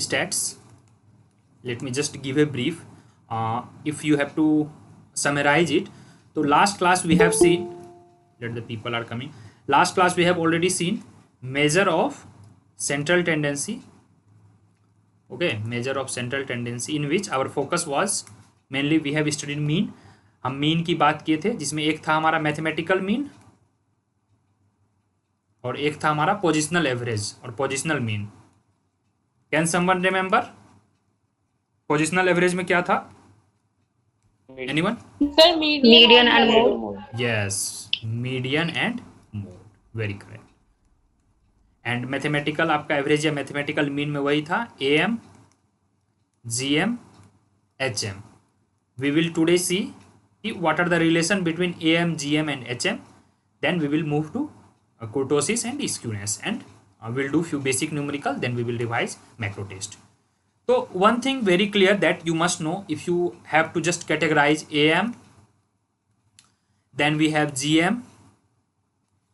stats, let me just give a brief. If you have to summarize it, so last class we have seen, let the people are coming, last class we have already seen measure of central tendency. Okay, measure of central tendency in which our focus was mainly we have studied mean. हम mean की बात किए थे जिसमें एक था हमारा mathematical mean और एक था हमारा पोजिशनल एवरेज और positional mean. Can someone remember positional average में क्या था? Anyone? Sir, median and mode. Yes, median and mode, very correct. And mathematical आपका एवरेज या मैथमेटिकल मीन में वही था AM, GM, HM. We will today see what are the relation between AM, GM and HM. Then we will move to kurtosis and skewness, and we'll do few basic numerical, then we will revise macro test. So one thing very clear that you must know, if you have to just categorize AM, then we have GM,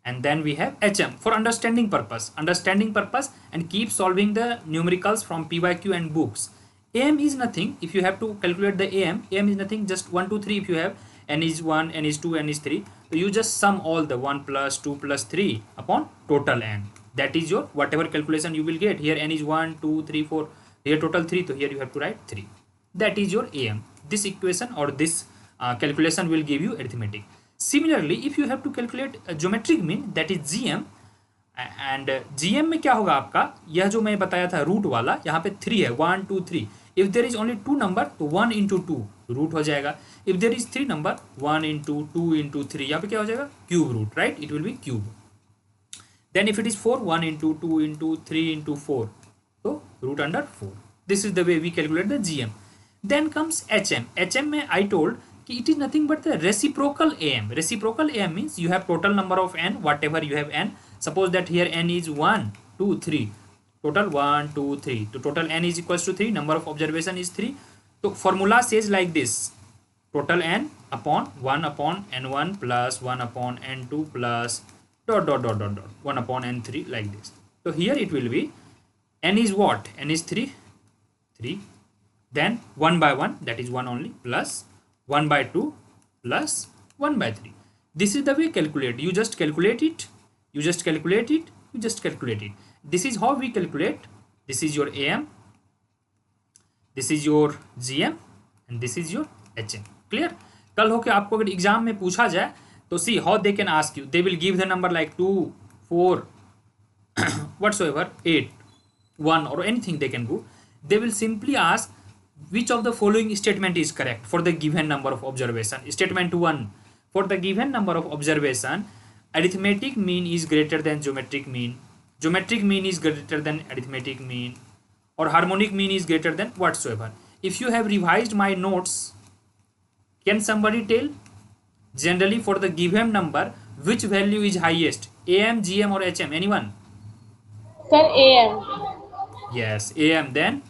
and then we have HM for understanding purpose, and keep solving the numericals from PYQ and books. AM is nothing. If you have to calculate the AM is nothing, just 1 2 3. If you have n is 1, n is 2, n is 3, so you just sum all the 1 plus 2 plus 3 upon total n. That is your whatever calculation you will get. Here n is 1 2 3 4, here total 3, so here you have to write 3. That is your AM. This equation or this calculation will give you arithmetic. Similarly, if you have to calculate a geometric mean, that is GM, and GM में क्या होगा आपका, यह जो मैं बताया था root वाला, यहाँ पे 3 है, 1 2 3. इफ देर इज ओनली 2 नंबर तो 1 into 2 रूट हो जाएगा. If there is 3 number 1 into 2 into 3, यहाँ पे क्या हो जाएगा, cube root, right, it will be cube. Then if it is 4, 1 into 2 into 3 into 4, तो root under 4. This is the way we calculate the GM. Then comes HM. HM में I told कि it is nothing but the reciprocal AM. Reciprocal AM means you have total number of n, whatever you have n. Suppose that here n is 1 2 3, total 1 2 3, so total n is equals to 3, number of observation is 3. So formula says like this, total n upon 1 upon n1 plus 1 upon n2 plus dot dot dot dot dot 1 upon n3, like this. So here it will be n is what, n is 3, then 1 by 1, that is 1 only, plus 1 by 2 plus 1 by 3. This is the way calculate. You just calculate it. This is how we calculate. This is your AM, this is your GM, and this is your HM. Clear? कल होके आपको अगर exam में पूछा जाए तो see how they can ask you. They will give the number like 2 4 whatsoever, 8 1 or anything they can do. They will simply ask which of the following statement is correct for the given number of observation. Statement 1, for the given number of observation, arithmetic mean is greater than geometric mean, geometric mean is greater than arithmetic mean, or harmonic mean is greater than whatsoever. If you have revised my notes, can somebody tell generally for the given number which value is highest, AM, GM or HM? Anyone? Sir, AM. Yes, AM. Then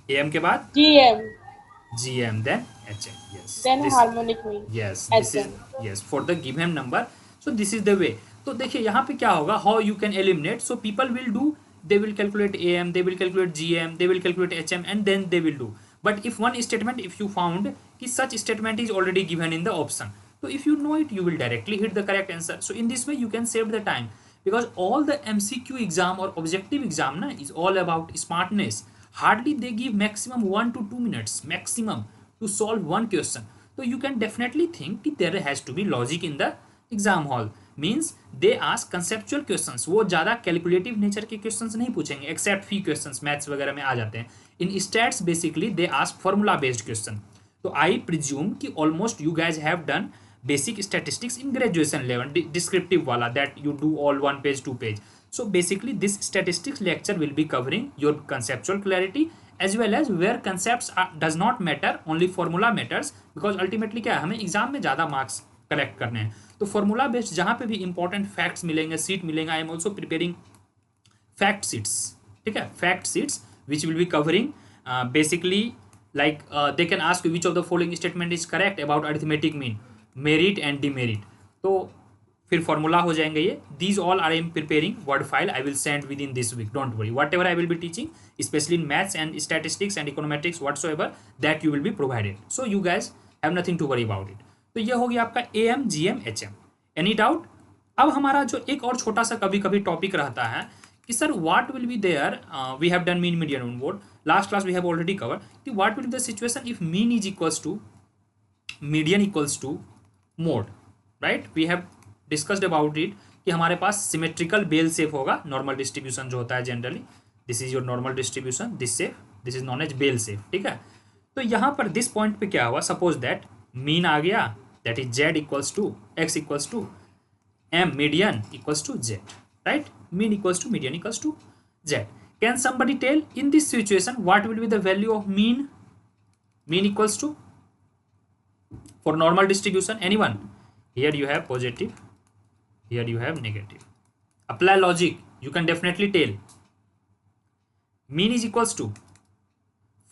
AM के बाद GM, then HM. Yes. Then harmonic mean. Yes. This is, yes, for the given number. So this is the way. तो देखिए यहाँ पे क्या होगा, how you can eliminate. So people will do, they will calculate AM, they will calculate GM, they will calculate HM, and then they will do. But if one statement, if you found कि such statement is already given in the option, so if you know it, you will directly hit the correct answer. So in this way you can save the time, because all the MCQ exam or objective exam na is all about smartness. Hardly they give maximum 1 to 2 minutes maximum to solve one question. So you can definitely think that there has to be logic in the exam hall. Means they ask conceptual questions. वो ज़्यादा calculative nature के questions नहीं पूछेंगे, except few questions maths वगैरह में आ जाते हैं. In stats basically they ask formula based question. So I presume कि almost you guys have done basic statistics in graduation level, descriptive वाला, that you do all 1 page 2 page. So basically this statistics lecture will be covering your conceptual clarity as well as where concepts does not matter, only formula matters, because ultimately क्या है, हमें exam में ज़्यादा marks collect करने हैं. तो formula based जहाँ पे भी इंपॉर्टेंट फैक्ट्स मिलेंगे, सीट मिलेंगे, I am also preparing fact seats. ठीक है, fact seats which will be covering basically like they can ask you which of the following statement is correct about arithmetic mean, merit and demerit. तो फिर formula हो जाएंगे ये. These all are in preparing word file. I will send within this week. Don't worry. Whatever I will be teaching, especially in maths and statistics and econometrics whatsoever, that you will be provided. So you guys have nothing to worry about it. तो ये हो गया आपका AM, GM, HM. Any doubt? अब हमारा जो एक और छोटा सा कभी कभी टॉपिक रहता है कि sir what will be there, we have done mean median on board, last class we have already cover कि what will be the situation if mean is equals to median equals to mode, right. We have discussed about it कि हमारे पास symmetrical bell shape होगा, normal distribution जो होता है generally, this is your normal distribution, this shape, this is known as bell shape, ठीक है. तो यहाँ पर दिस पॉइंट पे क्या हुआ, सपोज दैट मीन आ गया, that is Z equals to X equals to M, median equals to Z, right. Mean equals to median equals to Z. Can somebody tell in this situation what will be the value of mean? Mean equals to for normal distribution, anyone? Here you have positive, here you have negative. Apply logic, you can definitely tell. Mean is equals to,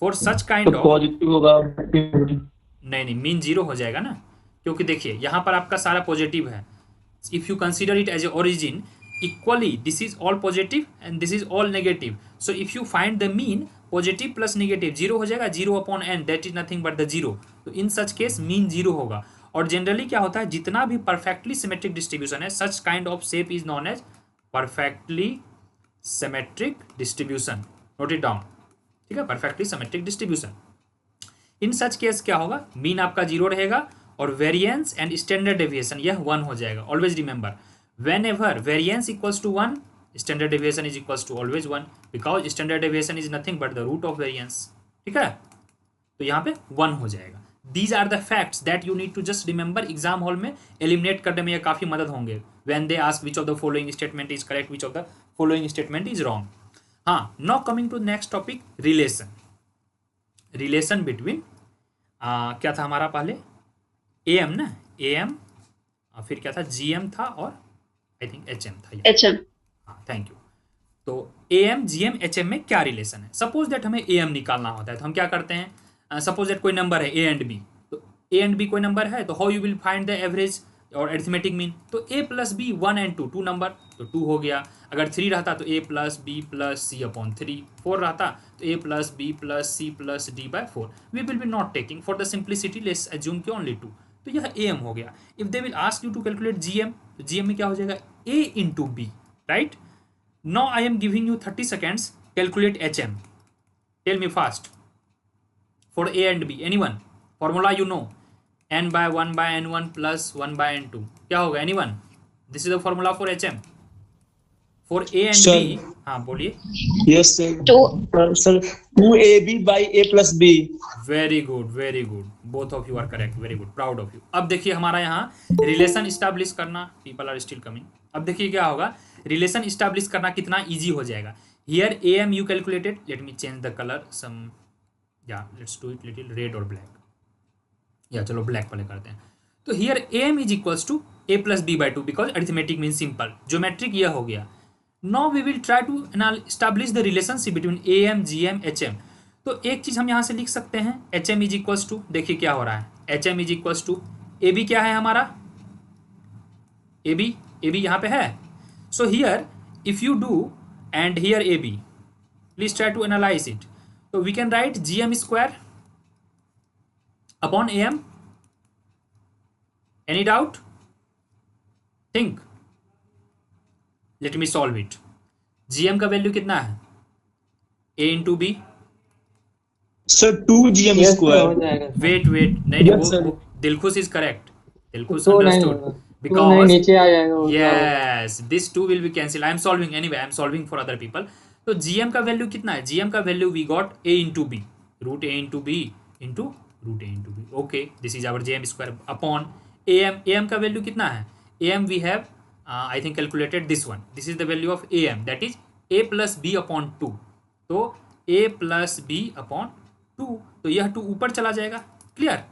for such kind of, positive होगा. नहीं mean zero हो जाएगा ना, क्योंकि देखिए यहाँ पर आपका सारा पॉजिटिव है. If you consider it as a origin, equally this is all positive and this is all negative. So if you find the mean, positive plus negative zero हो जाएगा, zero upon N, that is nothing but the zero. तो in such case mean zero होगा. और generally क्या होता है, जितना भी परफेक्टली सिमेट्रिक डिस्ट्रीब्यूशन है, such kind of shape is known as perfectly symmetric distribution. Note it down, ठीक है, perfectly symmetric distribution. In such case क्या होगा, मीन आपका जीरो रहेगा और वेरिएंस एंड स्टैंडर्ड डेविएशन यह 1 हो जाएगा. Always remember, whenever variance equals to 1, standard deviation is equals to always 1, because standard deviation is nothing but the root of variance, ठीक है. तो यहाँ पे 1 हो जाएगा. These are the facts that you need to just remember. Exam hall में eliminate करने में ये काफ़ी मदद होंगे. When they ask which of the following statement is correct, which of the following statement is wrong. हाँ, now coming to next topic, relation. Relation between क्या था हमारा पहले, AM ना, AM, फिर क्या था, GM था और आई थिंक HM था. HM. हाँ, थैंक यू. तो AM, GM, HM में क्या रिलेशन है? सपोज दैट हमें AM निकालना होता है तो हम क्या करते हैं, सपोज दैट कोई नंबर है A एंड B, तो A एंड B कोई नंबर है, तो how you will find the average और अरिथमेटिक मीन? तो A प्लस बी 1 एंड 2, 2 नंबर, तो 2 हो गया. अगर 3 रहता तो A plus B plus C upon 3. 4 रहता तो A plus B plus C plus D by 4. We will be not taking for the simplicity, let's assume कि ओनली 2. तो यह AM हो गया. If they will ask you to calculate GM, तो GM में क्या हो जाएगा, A into B, right. Now I am giving you 30 seconds, calculate HM. Tell me fast for A and B, anyone? Formula you know, n by 1 by n1 plus 1 by n2. क्या होगा, anyone? This is the formula for HM. For A and Sir. B, हाँ बोलिए. Yes sir. Sir, 2AB by A plus B. Very good, very good. Both of you are correct. Very good. Proud of you. अब देखिए हमारा यहाँ relation establish करना, people are still coming. अब देखिए क्या होगा, रिलेशन इस्टेब्लिश करना कितना ईजी हो जाएगा. Here AM you calculated. Let me change the color. Some let's do it little red और black. चलो black पहले करते हैं. तो here AM is equals to A plus B by 2 because arithmetic means simple. Geometric यह हो गया. Now we will try to establish the relationship between AM, GM, HM. तो एक चीज़ हम यहाँ से लिख सकते हैं, HM is equals to, देखिए क्या हो रहा है, HM is equals to AB क्या है हमारा, AB यहाँ पे है. So here if you do and here AB, please try to analyze it. So we can write GM square upon AM. Any doubt? Think. Let me solve it. GM का value कितना है, A into B. Sir, 2GM square. Wait, नहीं Yes, sir. वो Dilkhush is correct. Dilkhush तो understood. नहीं Because नीचे आ जाएगा वो. yes, this 2 will be cancelled. I am solving anyway. I am solving for other people. तो GM का वैल्यू कितना है, GM का value we got A into B, root A into B into root A into B. Okay, this is our GM square upon AM. AM का value कितना है, AM we have I think calculated this one. This is the value of AM, that is A plus B upon 2. तो A plus B upon 2, तो यह 2 ऊपर चला जाएगा. Clear.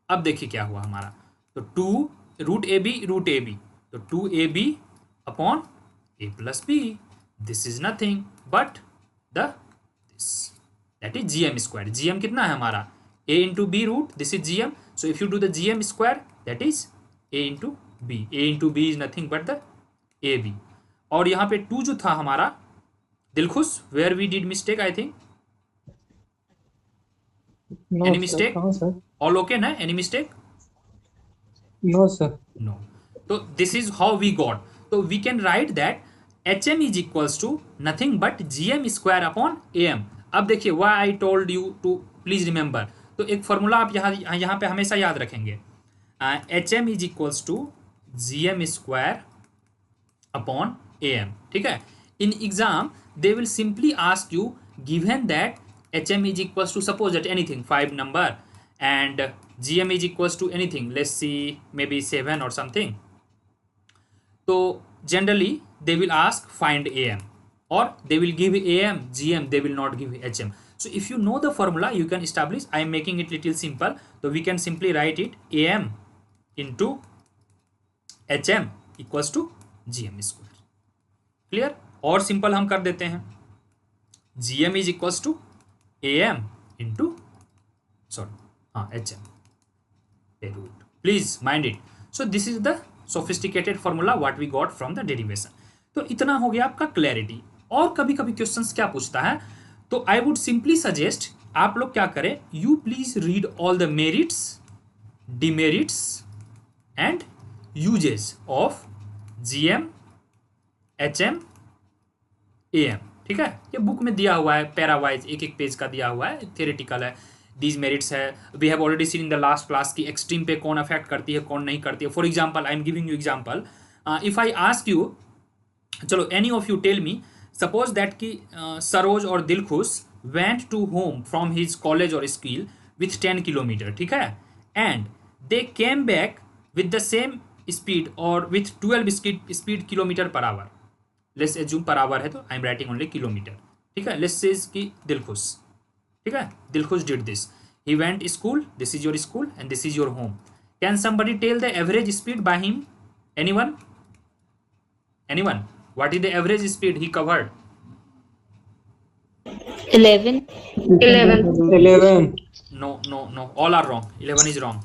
अब देखिए क्या हुआ हमारा, तो 2 रूट ए बी, तो 2AB upon A plus B. This is nothing but this, that is GM square. GM कितना है हमारा, A into B root, this is GM. So if you do the GM square, that is A into B, A into B is nothing but the A B. और यहाँ पे 2 जो था हमारा Dilkhush, where we did mistake I think, No, any sir. Mistake, No, sir. All okay ना, any mistake? No, sir. No. So this is how we got. So we can write that HM is equals to nothing but GM square upon AM. अब देखिए why I told you to please remember. तो एक formula आप यहाँ पे हमेशा याद रखेंगे, HM is equals to GM square upon AM, ठीक है। In exam they will simply ask you, given that HM is equals to suppose that anything 5 number and GM is equals to anything, let's see maybe 7 or something. So generally they will ask find AM, or they will give AM, GM, they will not give HM. So if you know the formula you can establish. I am making it little simple, so we can simply write it AM into HM equals to GM square. Clear? और simple हम कर देते हैं, GM is equals to AM into HM root. Please mind it. So this is the sophisticated formula what we got from the derivation. तो इतना हो गया आपका क्लैरिटी। और कभी कभी क्वेश्चंस क्या पूछता है, तो आई वुड सिंपली सजेस्ट आप लोग क्या करें, you please read all the merits, demerits and uses of GM, HM, AM, ठीक है। ये बुक में दिया हुआ है, पैरावाइज एक एक पेज का दिया हुआ है, थियोरेटिकल है। दीज मेरिट्स है, we have already seen in the last class की एक्सट्रीम पे कौन अफेक्ट करती है कौन नहीं करती है। For example I am giving you example, if I ask you, चलो any of you tell me, suppose that कि सरोज और Dilkhush went to home from his college और स्कूल विथ 10 किलोमीटर, ठीक है, and they came back with the same speed और with 12 speed kilometre per hour. Let's assume per hour है तो I am writing only kilometre, ठीक है। Let's say कि दिलखुश, ठीक है, Dilkhush did this, he went school, this is your school and this is your home. Can somebody tell the average speed by him? Anyone? Anyone? What is the average speed he covered? 11. 11. No, all are wrong. 11 is wrong.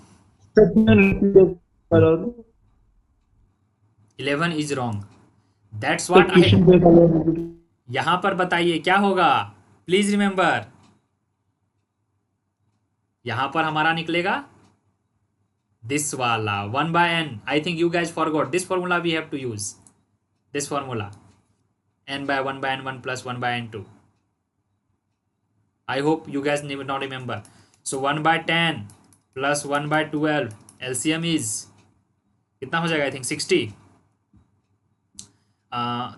11 is wrong. That's what I, यहां पर बताइए क्या होगा, please remember. यहां पर हमारा निकलेगा this वाला 1/n. I think you guys forgot this formula. We have to use this formula, n by 1/n 1 plus 1/n 2. I hope you guys not remember. So 1/10 plus 1/12 LCM is कितना हो जाएगा? I think 60.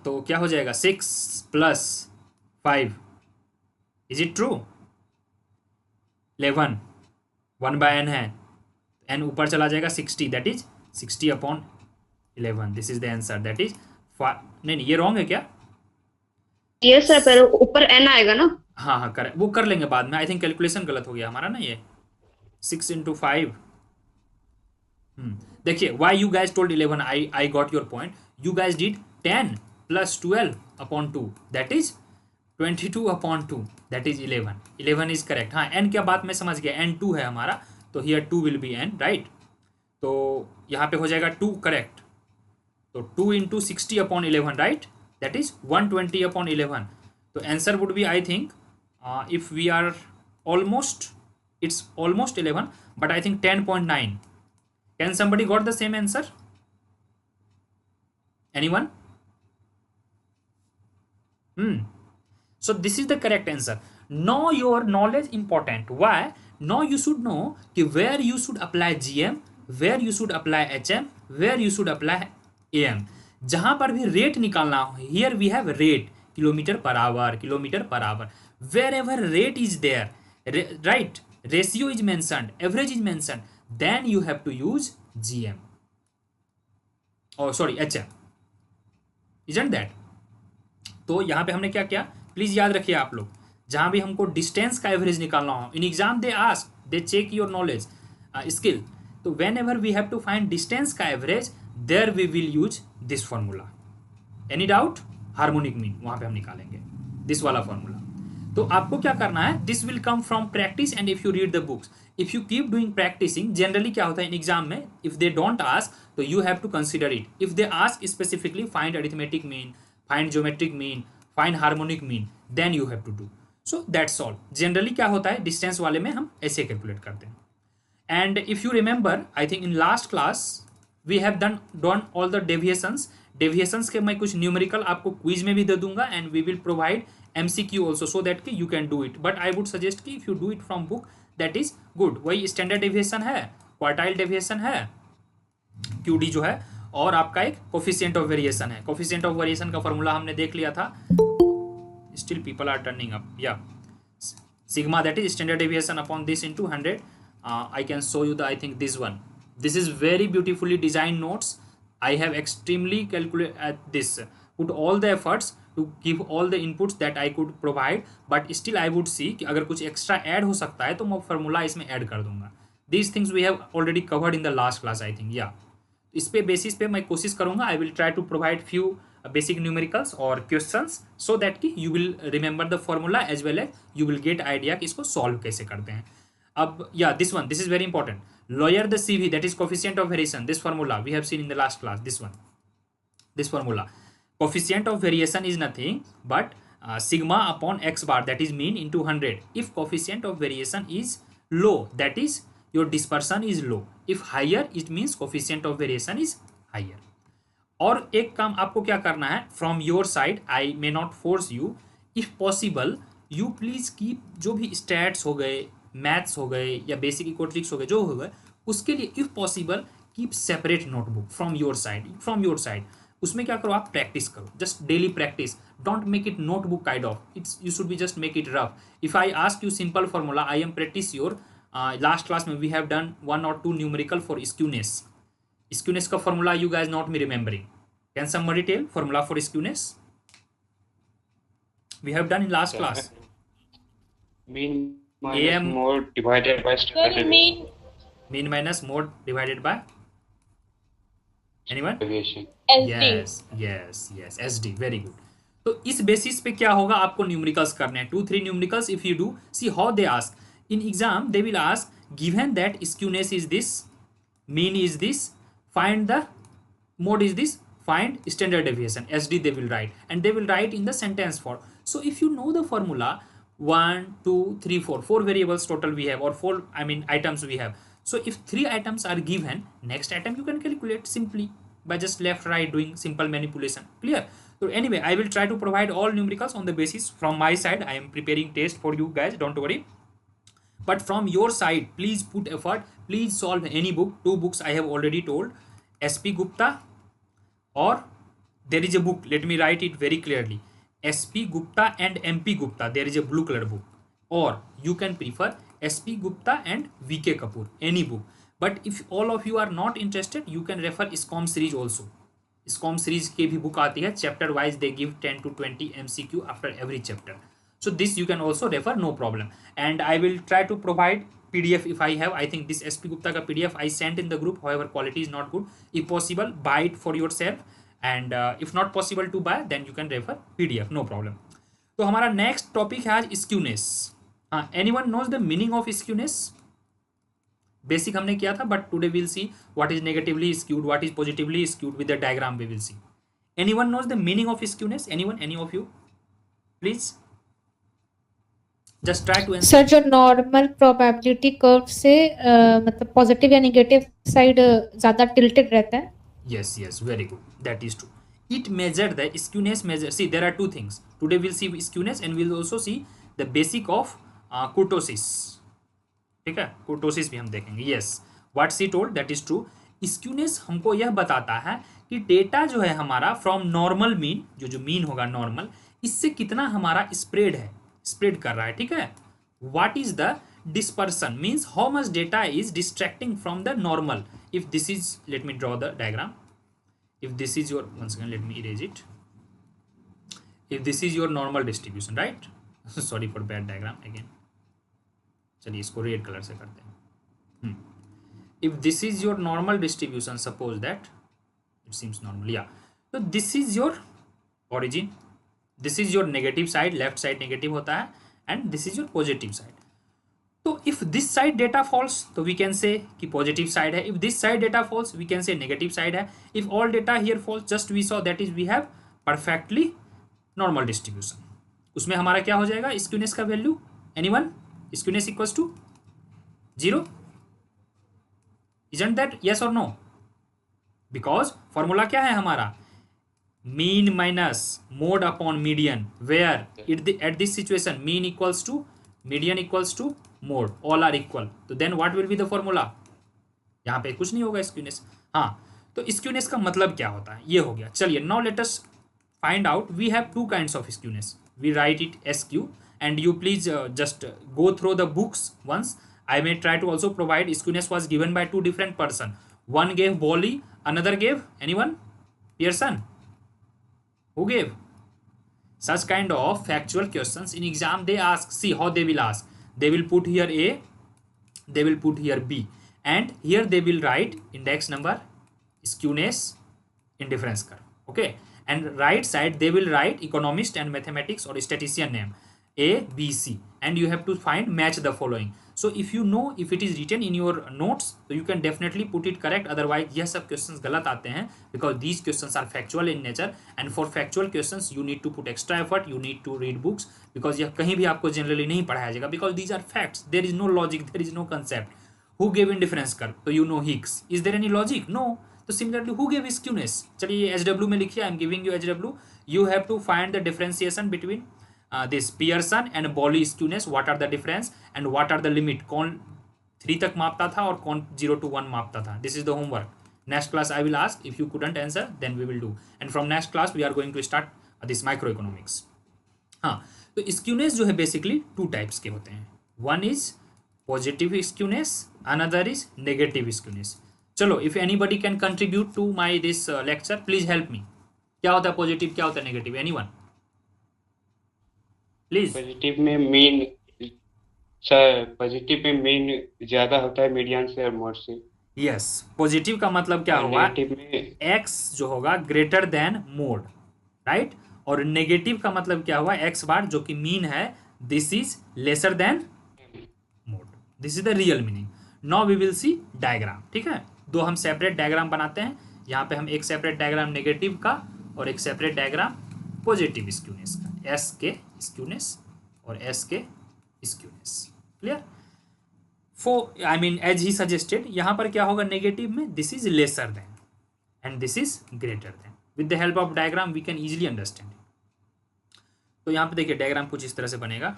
तो क्या हो जाएगा? 6 plus 5. Is it true? 11 1/n है, n ऊपर चला जाएगा 60, that is 60 upon 11. This is the answer, that is नहीं ये रॉन्ग है क्या? ये सर पर ऊपर n आएगा ना। हाँ करेक्ट, वो कर लेंगे बाद में। आई थिंक कैलकुलेशन गलत हो गया हमारा ना, ये 6 into 5। देखिए why you guys told 11, I got your point. You guys did 10 plus 12 upon 2, that is 22 upon 2, that is 11. 11 is correct. हाँ n क्या बात मैं समझ गया, n 2 है हमारा, तो here 2 will be n, right. तो यहाँ पे हो जाएगा 2 करेक्ट, तो 2 into 60 upon 11, right, that is 120 upon 11. तो answer would be I think, if we are almost, it's almost 11 but I think 10.9. Can somebody got the same answer? Anyone? So this is the correct answer. Know your knowledge important. Why? Now you should know कि where you should apply GM, where you should apply HM, where you should apply AM. जहां पर भी rate निकालना हो, here we have rate, kilometre per our. Wherever rate is there, right, ratio is mentioned, average is mentioned, then you have to use GM. Oh sorry, HM. Isn't that? तो यहाँ पे हमने क्या किया, प्लीज याद रखिए आप लोग, जहां भी हमको डिस्टेंस का एवरेज निकालना हो, in exam they ask, they check your knowledge skill, तो whenever we have to find distance का average, there we will use this formula. Any doubt? Harmonic mean वहां पे हम निकालेंगे दिस वाला फॉर्मूला. तो आपको क्या करना है, this will come from practice and if you read the books, if you keep doing practising, generally क्या होता है इन एग्जाम में, इफ दे डोंट आस्क तो you have to consider it, if they ask specifically find arithmetic mean, find geometric mean, find harmonic mean, then you have to do. So that's all. Generally क्या होता है distance वाले में हम ऐसे calculate करते हैं। And if you remember, I think in last class we have done all the deviations के मैं कुछ न्यूमेरिकल आपको क्विज में भी दे दूंगा and we will provide MCQ also, so that कि you can do it, but I would suggest कि if you do it from book that is good. वही स्टैंडर्ड डेविएशन है, क्वार्टाइल डेविएशन है, QD जो है, और आपका एक कोफिशिएंट ऑफ वेरिएशन है। कोफिशिएंट ऑफ वेरिएशन का फॉर्मूला हमने देख लिया था, still people are turning up, या sigma, that is standard deviation upon this into 100. I can show you the, I think this one, this is very beautifully designed notes. I have extremely calculate at this, put all the efforts to give all the inputs that I could provide, but still I would see कि अगर कुछ extra add हो सकता है तो मैं formula इसमें add कर दूंगा। These things we have already covered in the last class, I think, yeah. इस पे बेसिस पे मैं कोशिश करूंगा, I will try to provide few basic numericals और क्वेश्चंस सो दैट कि you will remember the formula as well as you will get idea कि इसको सॉल्व कैसे करते हैं। अब या this one, this is very important, lower the CV, that is coefficient of variation, this formula we have seen in the last class, this one, this formula, coefficient of variation is nothing but sigma upon x bar, that is mean into 100. If coefficient of variation is low, that is your dispersion is low. If higher, it means coefficient of variation is higher. और एक काम आपको क्या करना है, from your side, I may not force you, if possible you please keep, जो भी stats हो गए, मैथ्स हो गए या बेसिक इकोट्रिक्स हो गए, जो हो गए, उसके लिए if possible keep separate notebook from your side, उसमें क्या करो, आप प्रैक्टिस करो, just daily practice, don't make it notebook kind of, it's you should be just make it rough. If I ask you simple formula, I am pretty sure last class में we have done 1 or 2 numerical for skewness का formula you guys not me remembering, can somebody tell formula for skewness? We have done in last class. Mean minus AM mode divided by standard Sir, deviation. mean minus mode divided by anyone? Deviation. SD. yes SD, very good. तो इस basis पे क्या होगा, आपको numericals करने हैं, 2-3 numericals if you do, see how they ask in exam, they will ask, given that skewness is this, mean is this, find the mode is this, find standard deviation, SD they will write, and they will write in the sentence form. So if you know the formula, 1 2 3 4 variables total we have, or 4 items we have. So if 3 items are given, next item you can calculate simply by just left right doing simple manipulation. Clear? So anyway, I will try to provide all numericals on the basis from my side. I am preparing test for you guys, don't worry. But from your side, please put effort, please solve any book. 2 books I have already told, SP Gupta, or there is a book, let me write it very clearly, SP Gupta and MP Gupta, there is a blue color book, or you can prefer SP Gupta and VK Kapoor, any book. But if all of you are not interested, you can refer SCOM series also. SCOM series के भी book आती है, chapter wise they give 10 to 20 MCQ after every chapter. So this you can also refer, no problem. And I will try to provide PDF if I have. I think this SP Gupta ka PDF I sent in the group, however quality is not good. If possible, buy it for yourself, and if not possible to buy, then you can refer PDF, no problem. तो हमारा next topic है आज skewness. Anyone knows the meaning of skewness? Basic हमने किया था, but today we'll see what is negatively skewed, what is positively skewed, with the diagram we will see. Anyone knows the meaning of skewness? Anyone? Any of you? Please. Just try to answer. Sir जो normal probability curve से मतलब positive या negative side ज्यादा tilted रहता है। yes very good, that is true. It measure the skewness measure. See, there are 2 things today, we'll see skewness and we'll also see the basic of kurtosis. ठीक है, kurtosis भी हम देखेंगे। yes, what she told that is true. Skewness हमको यह बताता है कि डेटा जो है हमारा फ्रॉम नॉर्मल मीन, जो मीन होगा नॉर्मल, इससे कितना हमारा स्प्रेड कर रहा है। ठीक है, what is the dispersion, means how much data is distracting from the normal. If this is, let me draw the diagram. If this is your, once again let me erase it. If this is your normal distribution, right? Sorry for bad diagram again. चलिए इसको red colour से करते हैं। If this is your normal distribution, suppose that it seems normal, yeah. So this is your origin, this is your negative side, left side negative होता है, and this is your positive side. तो if this side data false, तो we can say कि positive side है. If this side data false, we can say negative side है. If all data here false, just we saw that is we have perfectly normal distribution. उसमें हमारा क्या हो जाएगा skewness का value, anyone? Skewness equals to 0. Isn't that yes or no? Because formula क्या है हमारा, mean minus mode upon median, where at this situation mean equals to median equals to mode, all are equal. तो then what will be the formula? यहाँ पे कुछ नहीं होगा skewness. हाँ, तो स्क्यूनेस का मतलब क्या होता है, ये हो गया. चलिए now let us find out. We have two kinds of skewness. We write it SQ and you please just go through the books once. I may try to also provide. Skewness was given by two different person. One gave Bolly, another gave anyone? Pearson. Who gave? Such kind of factual questions in exam they ask. See how they will ask. They will put here A, they will put here B, and here they will write index number, skewness, indifference curve. Okay, and right side they will write economist and mathematics or statistician name A, B, C, and you have to find match the following. So if you know if it is written in your notes, so you can definitely put it correct. Otherwise यह सब questions गलत आते हैं because these questions are factual in nature, and for factual questions you need to put extra effort. You need to read books because यह कहीं भी आपको generally नहीं पढ़ाया जाएगा because these are facts. There is no logic, there is no concept. Who gave indifference curve? तो you know Higgs. Is there any logic? No. तो similarly who gave skewness? चलिए HW में लिखिए. I am giving you HW. You have to find the differentiation between this Pearson and Bolly skewness. What are the difference and what are the limit? कौन 3 तक मापता था और कौन 0 to 1 मापता था? This is the homework. Next class I will ask. If you couldn't answer, then we will do. And from next class we are going to start this microeconomics. हाँ, तो skewness जो है basically 2 types के होते हैं. One is positive skewness, another is negative skewness. चलो, if anybody can contribute to my this lecture, please help me. क्या होता है positive, क्या होता है negative? Anyone? प्लीज. पॉजिटिव में मीन, सर पॉजिटिव में मीन ज्यादा होता है मीडियन से और मोड से. यस, पॉजिटिव का मतलब क्या होगा, नेगेटिव में एक्स जो होगा ग्रेटर देन मोड, राइट. और नेगेटिव का मतलब क्या हुआ, एक्स बार जो कि मीन है, this is lesser than mode. This is the real meaning. Now we will see diagram. ठीक है, दो हम सेपरेट डायग्राम बनाते हैं. यहाँ पे हम एक सेपरेट डायग्राम नेगेटिव का और एक सेपरेट डायग्राम पॉजिटिव स्क्यूनेस का. एस के स्क्यूनेस और एस के skewness. Clear? For I mean as he suggested, यहाँ पर क्या होगा नेगेटिव में, this is lesser than and this is greater than. With the help of diagram we can easily understand. तो यहाँ पे देखिए डायग्राम कुछ इस तरह से बनेगा.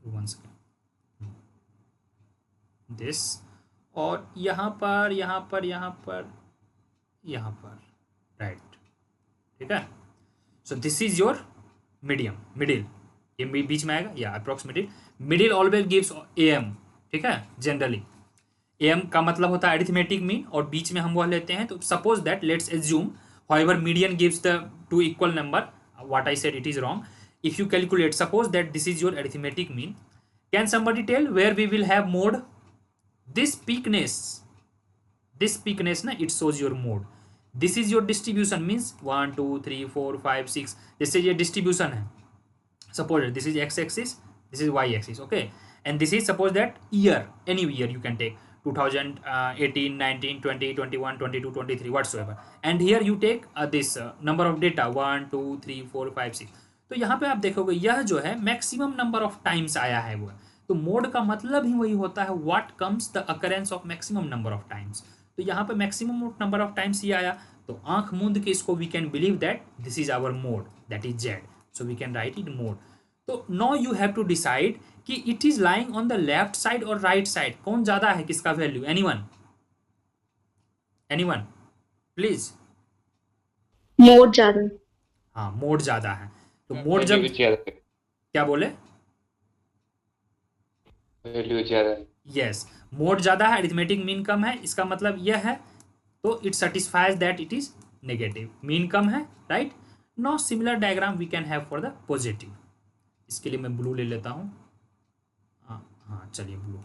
वन सेकेंड, दिस, और यहाँ पर यहाँ पर यहाँ पर यहाँ पर, राइट. ठीक है, so this is your medium, middle. ये बीच में आएगा या approximately. Middle always gives AM. ठीक है, जनरली AM का मतलब होता है अरिथमेटिक मीन और बीच में हम वह लेते हैं. तो suppose that let's assume however median gives the 2 equal number. What I said it is wrong. If you calculate, suppose that this is your arithmetic mean, can somebody tell where we will have mode? This peakness ना, it shows your mode. This is your distribution, means 1 2 3 4 5 6, जैसे ये distribution है. Suppose this is X axis, this is Y axis. Okay, and this is suppose that year, any year you can take 2018, 19, 20, 21, 22, 23, whatsoever. And here you take this number of data 1 2 3 4 5 6. तो यहाँ पे आप देखोगे यह जो है maximum number of times आया है वो. तो मोड का मतलब ही वही होता है, what comes the occurrence of maximum number of times. तो यहाँ पे मैक्सिमम नंबर ऑफ टाइम्स ये आया, तो आंख मूंद के इसको we can believe that this is our mode, that is Z. So we can write it mode. तो now you have to decide कि it is lying on the left side और राइट साइड, कौन ज्यादा है किसका value. Anyone please. Mode ज्यादा. हाँ, mode ज्यादा है. तो मोड जब क्या बोले, वैल्यू ज्यादा. यस, मोड ज्यादा है, अरिथमेटिक मीन कम है, इसका मतलब यह है. तो it satisfies that it is negative. Mean कम है, right. No similar diagram we can have for the positive. इसके लिए मैं ब्लू ले लेता हूँ. हाँ चलिए ब्लू.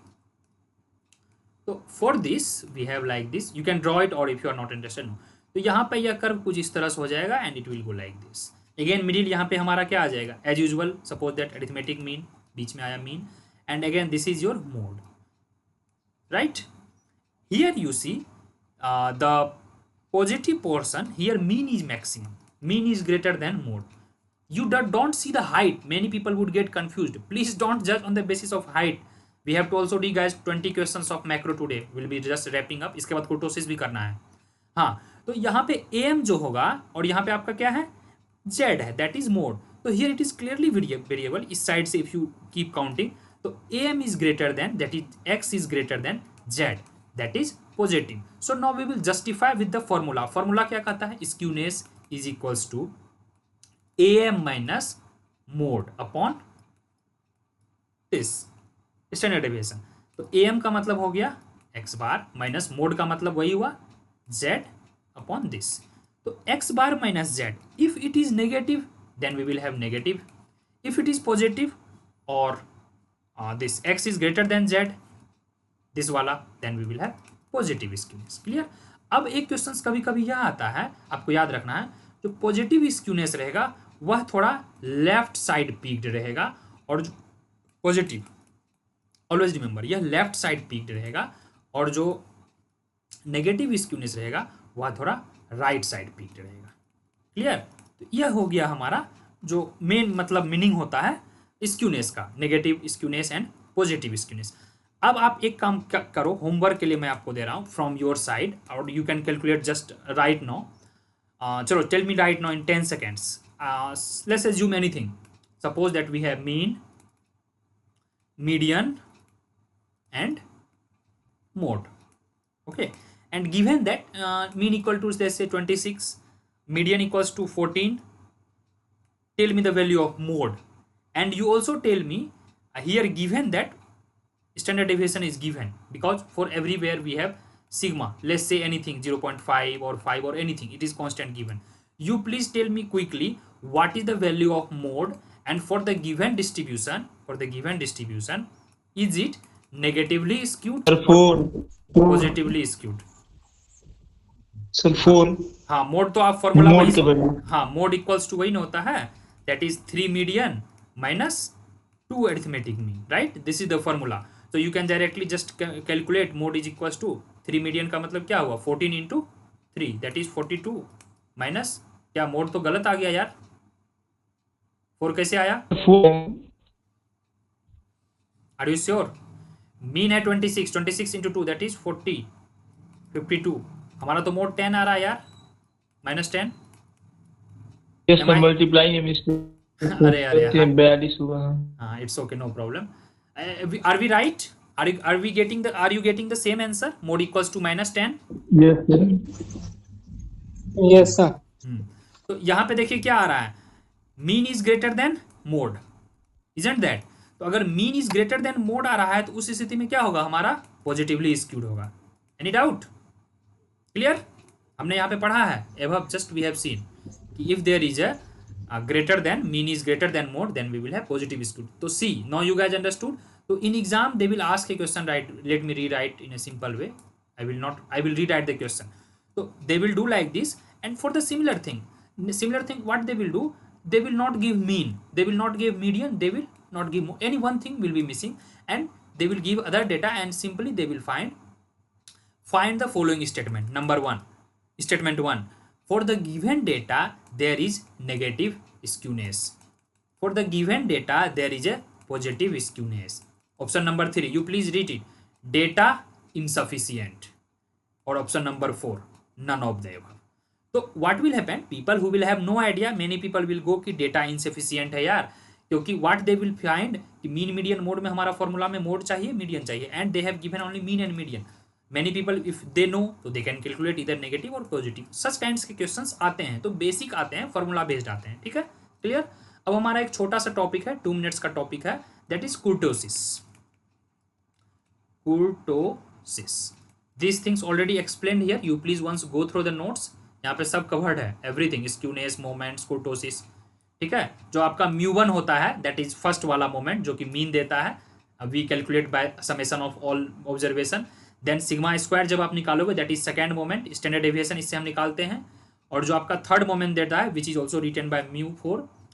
तो for this we have like this, you can draw it और if you are not interested no. तो यहाँ पे यह कर्व कुछ इस तरह से हो जाएगा and it will go like this. Again middle यहाँ पे हमारा क्या आ जाएगा, as usual. Suppose that arithmetic mean बीच में आया mean, and again this is your mode, right. Here you see the positive portion, here mean is maximum, mean is greater than mode. You don't see the height, many people would get confused. Please don't judge on the basis of height. We have to also do guys 20 questions of macro today, will be just wrapping up. इसके बाद kurtosis भी करना है. हाँ, तो यहाँ पे am जो होगा और यहाँ पे आपका क्या है, z है, that is mode. तो here it is clearly variable. इस साइड से if you keep counting, तो am is greater than, that is x is greater than z, that is positive. So now we will justify with the formula. Formula क्या कहता है, skewness is equals to am minus mode upon this standard deviation. तो am का मतलब हो गया x बार minus mode का मतलब वही हुआ z upon this. तो x bar minus z, if it is negative then we will have negative, if it is positive or this x is greater than z, this वाला, then we will have positive skewness. Clear. अब एक question कभी कभी यह आता है, आपको याद रखना है, जो पॉजिटिव स्क्यूनेस रहेगा वह थोड़ा लेफ्ट साइड पीक्ड रहेगा, और जो पॉजिटिव, ऑलवेज रिमेंबर, यह लेफ्ट साइड पीक्ड रहेगा, और जो नेगेटिव स्क्यूनेस रहेगा वह थोड़ा राइट साइड पीक्ड रहेगा. क्लियर. तो यह हो गया हमारा जो मेन मतलब मीनिंग होता है स्क्यूनेस का, negative skewness and positive skewness. अब आप एक काम करो, होमवर्क के लिए मैं आपको दे रहा हूँ फ्रॉम योर साइड, और you can calculate just right now. चलो tell me right now in 10 seconds. Let's assume anything. Suppose that we have mean, median and mode. Okay, and given that mean equal to let's say 26, median equals to 14, tell me the value of mode, and you also tell me here given that standard deviation is given, because for everywhere we have sigma, let's say anything 0.5 or 5 or anything, it is constant given. You please tell me quickly what is the value of mode, and for the given distribution, is it negatively skewed Sir, 4. positively skewed? Sir, 4. हाँ, mode तो आप formula Mode के value. हाँ, mode equals to वही ना होता है, that is 3 median minus 2 arithmetic mean, right? This is the formula. So you can directly just calculate mode is equals to 3 median का मतलब क्या हुआ, 14 into 3, that is 42 minus, क्या मोड तो गलत आ गया यार, 4 कैसे आया? 4. Are you sure? मीन है 26 into 2, that is 40, 52. हमारा तो मोड 10 आ रहा है यार, -10. Yes, Am sir, I- multiplying a mistake. अरे यार, 42 हुआ. हाँ, it's okay, no problem. Are we right? Are you getting the same answer? Mode equals to -10. Yes, sir. Yes, sir. तो यहाँ पे देखिए क्या आ रहा है, mean is greater than mode, isn't that? तो अगर mean is greater than mode आ रहा है तो उस स्थिति में क्या होगा, हमारा पॉजिटिवली स्क्यूड होगा. Any doubt? क्लियर. हमने यहाँ पे पढ़ा है, above just we have seen कि if there is a greater than, mean is greater than mode, then we will have positive skewed. तो see, now you guys understood. तो इन exam they will ask A question, right, let me rewrite in a simple way. I will rewrite the question. So they will do like this, and for the similar thing, what they will do, they will not give mean, they will not give median, they will not give any one thing will be missing, and they will give other data, and simply they will find the following statement. Number 1, statement 1, for the given data there is negative skewness, for the given data there is a positive skewness. Option number 3, you please read it, data insufficient, or option number 4, none of the above. So what will happen, people who will have no idea, many people will go कि data insufficient है यार, क्योंकि what they will find कि mean median mode में हमारा formula में mode चाहिए, median चाहिए, and they have given only mean and median. Many people if they know तो they can calculate either negative or positive. such kinds के questions आते हैं, तो बेसिक आते हैं, फॉर्मूला बेस्ड आते हैं. ठीक है, क्लियर. अब हमारा एक छोटा सा टॉपिक है, 2 मिनट्स का टॉपिक है, that is कुर्टोसिस. These things already explained here, you please once go through the notes. यहाँ पे सब कवर्ड है, एवरीथिंग, स्क्यूनेस, मोमेंट्स, कुर्टोसिस. ठीक है, जो आपका μ1 होता है दैट इज फर्स्ट वाला मोमेंट जो कि मीन देता है, we calculate by summation of all observation. Then sigma square जब आप निकालोगे that is second moment, standard deviation इससे हम निकालते हैं. और जो आपका थर्ड मोमेंट देता है which is also written by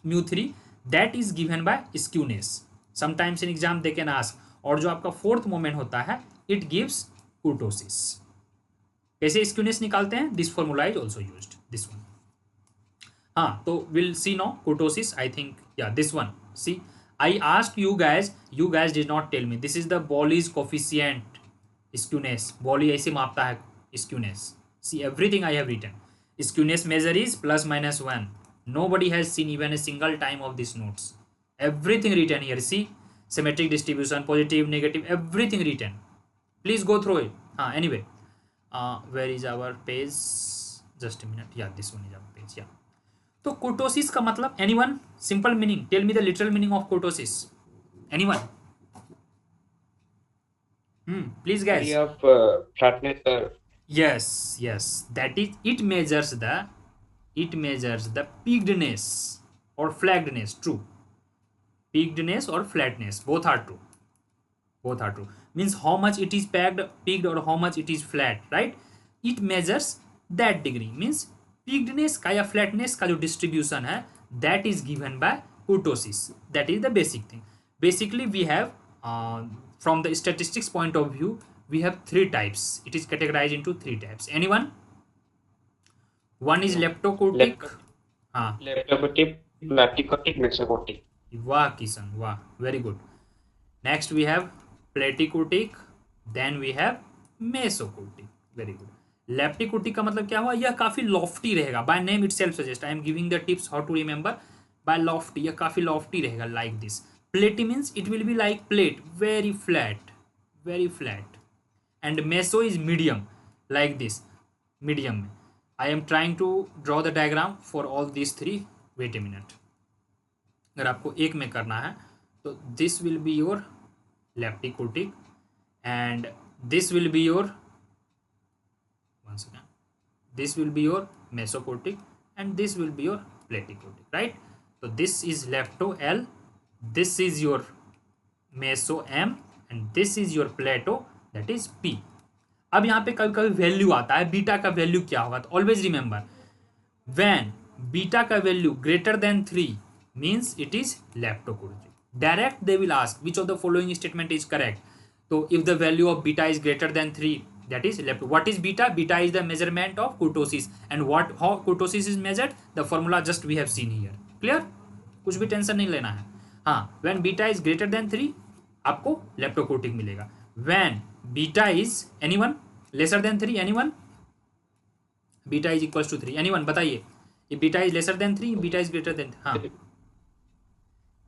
μ3, that is given by skewness. Sometimes in exam they can ask. और जो आपका फोर्थ मोमेंट होता है, इट गिव्स कुर्टोसिस। कैसे स्क्यूनेस निकालते हैं? This formula is also used, this one. हाँ, तो will see no kurtosis, I think, या this one. See, I asked you guys did not tell me. This is the Bowley's coefficient skewness. Bowley ऐसे मापता है skewness. See, everything I have written. Skewness measure is ±1. Nobody has seen even a single time of these notes. Everything written here. See, symmetric distribution, positive, negative, everything written. Please go through it. Anyway, where is our page? Just a minute. Yeah, this one is our page. Yeah. तो kurtosis का मतलब, anyone? Simple meaning, tell me the literal meaning of kurtosis, anyone? Please guys. of flatness, yes, that is, it measures the peakedness or flaggedness. True, peakedness or flatness, both are true. Means how much it is peaked or how much it is flat, right? It measures that degree. Means peakedness का या flatness का जो distribution है, that is given by kurtosis. That is the basic thing. Basically we have from the statistics point of view, we have 3 types. It is categorized into 3 types. Anyone? One is leptokurtic. leptokurtic, platykurtic, mesokurtic. वाह किशन, वाह, very good. Next we have platykurtic, then we have mesokurtic. Very good. लेप्टिकुर्टिक का मतलब क्या हुआ? यह काफी lofty रहेगा। By name itself suggest, I am giving the tips how to remember. By lofty, यह काफी लॉफ्टी रहेगा, like this. Platy means it will be like plate, very flat. And meso is medium, like this, medium में। I am trying to draw the diagram for all this 3। Wait a minute, अगर आपको एक में करना है तो this will be your leptokurtic and this will be your, this will be your mesocortic and this will be your platycortic, right? So this is lepto L, this is your meso M and this is your plato, that is P. अब यहाँ पे कभी कभी value आता है, beta का value क्या होगा? तो ऑलवेज रिमेंबर, व्हेन बीटा का value greater than 3 means it is leptokurtic. Direct they will ask which of the following statement is correct. तो if the value of beta is greater than 3, that is lepto. What is beta? Beta is the measurement of kurtosis, and how kurtosis is measured? The formula just we have seen here. Clear? कुछ भी tension नहीं लेना है. हाँ, when beta is greater than 3 आपको leptokurtic मिलेगा. When beta is anyone lesser than 3, anyone? Beta is equals to 3, anyone बताइए. If beta is lesser than 3, beta is greater than, हाँ,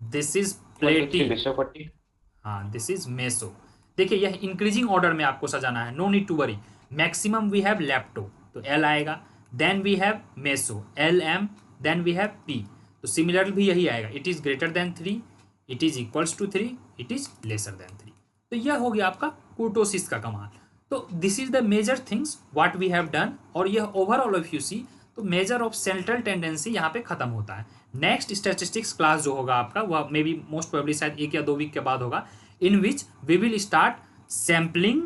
this is platy. हाँ, this is meso. देखिए यह increasing order में आपको सजाना है, no need to worry. Maximum we have lepto, तो एल आएगा, then we have meso, L M, then we have P. तो सिमिलर भी यही आएगा, it is greater than 3, it is equals to 3, it is lesser than 3. तो यह हो गया आपका कुर्टोसिस का कमाल. तो this is the major things what we have done. और यह ओवरऑल ऑफ यू सी, तो मेजर ऑफ सेंट्रल टेंडेंसी यहाँ पे खत्म होता है. नेक्स्ट स्टैटिस्टिक्स क्लास जो होगा आपका, वह मे बी मोस्ट प्रोबेबली शायद 1 या 2 वीक के बाद होगा, in which we will start sampling